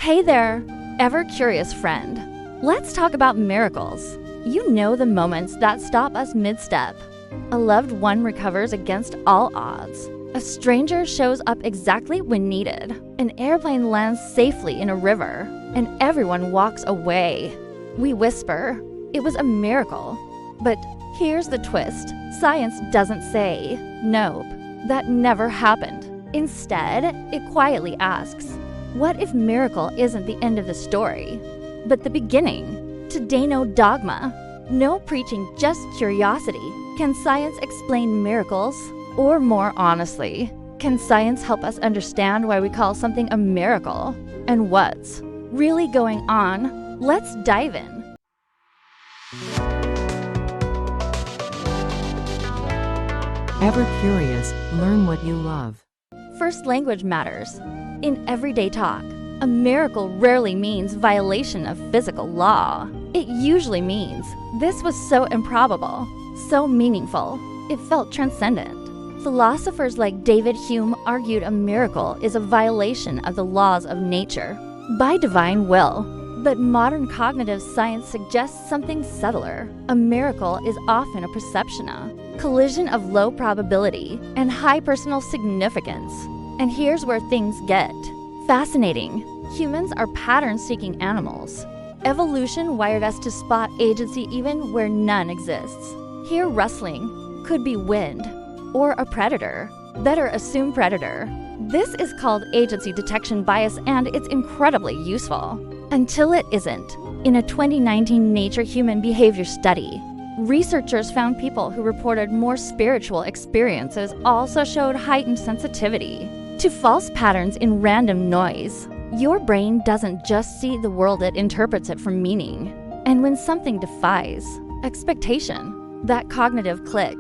Hey there, ever-curious friend. Let's talk about miracles. You know the moments that stop us mid-step. A loved one recovers against all odds. A stranger shows up exactly when needed. An airplane lands safely in a river, and everyone walks away. We whisper, it was a miracle. But here's the twist. Science doesn't say, nope, that never happened. Instead, it quietly asks, what if miracle isn't the end of the story, but the beginning? Today, no dogma, no preaching, just curiosity. Can science explain miracles? Or more honestly, can science help us understand why we call something a miracle? And what's really going on? Let's dive in. Ever curious, learn what you love. First, language matters. In everyday talk, a miracle rarely means violation of physical law. It usually means this was so improbable, so meaningful, it felt transcendent. Philosophers like David Hume argued a miracle is a violation of the laws of nature by divine will. But modern cognitive science suggests something subtler. A miracle is often a perception, a collision of low probability and high personal significance. And here's where things get fascinating. Humans are pattern-seeking animals. Evolution wired us to spot agency even where none exists. Hear rustling, could be wind, or a predator. Better assume predator. This is called agency detection bias, and it's incredibly useful. Until it isn't. In a 2019 Nature Human Behaviour study, researchers found people who reported more spiritual experiences also showed heightened sensitivity to false patterns in random noise. Your brain doesn't just see the world, it interprets it for meaning. And when something defies expectation, that cognitive click,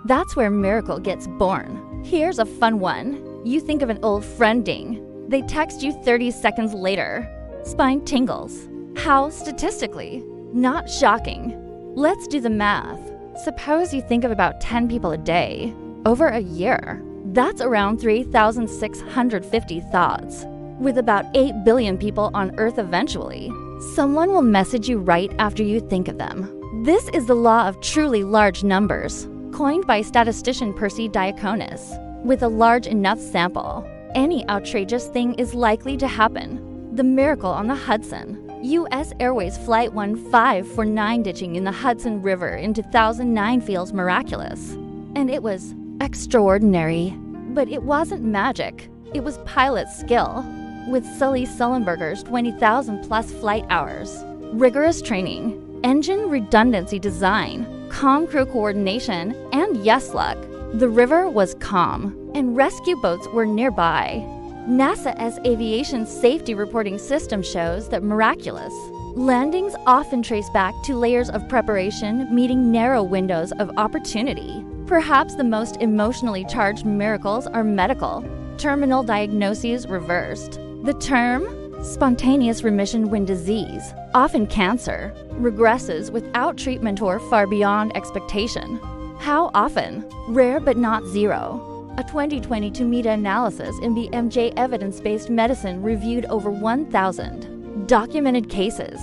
that's where miracle gets born. Here's a fun one. You think of an old friend ding. They text you 30 seconds later. Spine tingles. How statistically? Not shocking. Let's do the math. Suppose you think of about 10 people a day. Over a year, that's around 3,650 thoughts. With about 8 billion people on Earth eventually, someone will message you right after you think of them. This is the law of truly large numbers, coined by statistician Percy Diaconis. With a large enough sample, any outrageous thing is likely to happen. The miracle on the Hudson. U.S. Airways Flight 1549 ditching in the Hudson River in 2009 feels miraculous. And it was extraordinary. But it wasn't magic. It was pilot skill. With Sully Sullenberger's 20,000 plus flight hours, rigorous training, engine redundancy design, calm crew coordination, and yes luck, the river was calm, and rescue boats were nearby. NASA's Aviation Safety Reporting System shows that miraculous landings often trace back to layers of preparation meeting narrow windows of opportunity. Perhaps the most emotionally charged miracles are medical. Terminal diagnoses reversed. The term spontaneous remission when disease, often cancer, regresses without treatment or far beyond expectation. How often? Rare but not zero. A 2022 meta-analysis in BMJ Evidence-Based Medicine reviewed over 1,000 documented cases.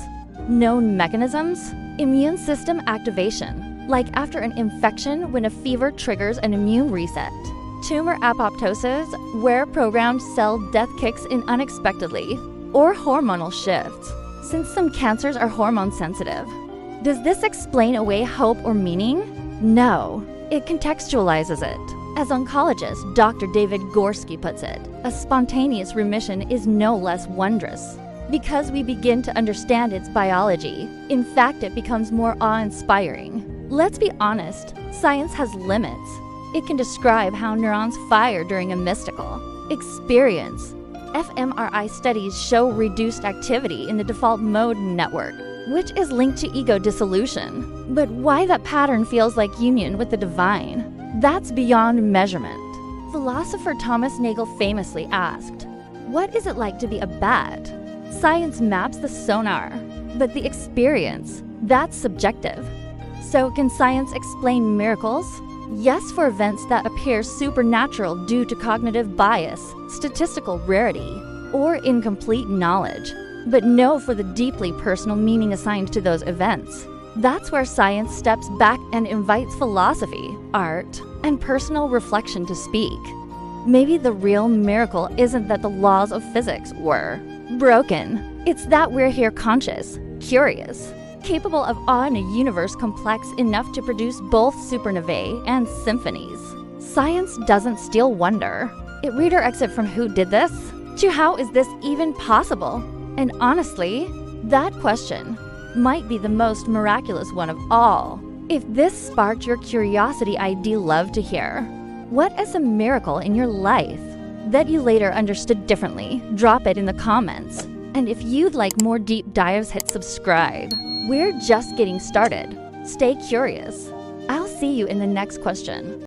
Known mechanisms? Immune system activation, like after an infection when a fever triggers an immune reset. Tumor apoptosis, where programmed cell death kicks in unexpectedly. Or hormonal shifts, since some cancers are hormone sensitive. Does this explain away hope or meaning? No, it contextualizes it. As oncologist Dr. David Gorski puts it, a spontaneous remission is no less wondrous. Because we begin to understand its biology, in fact, it becomes more awe-inspiring. Let's be honest, science has limits. It can describe how neurons fire during a mystical experience. fMRI studies show reduced activity in the default mode network, which is linked to ego dissolution. But why that pattern feels like union with the divine? That's beyond measurement. Philosopher Thomas Nagel famously asked, "What is it like to be a bat?" Science maps the sonar, but the experience, that's subjective. So can science explain miracles? Yes, for events that appear supernatural due to cognitive bias, statistical rarity, or incomplete knowledge. but no for the deeply personal meaning assigned to those events. That's where science steps back and invites philosophy, art, and personal reflection to speak. Maybe the real miracle isn't that the laws of physics were broken. It's that we're here conscious, curious, capable of awe in a universe complex enough to produce both supernovae and symphonies. Science doesn't steal wonder. It redirects it from who did this to how is this even possible? And honestly, that question might be the most miraculous one of all. If this sparked your curiosity, I'd love to hear. What is a miracle in your life that you later understood differently? Drop it in the comments. And if you'd like more deep dives, hit subscribe. We're just getting started. Stay curious. I'll see you in the next question.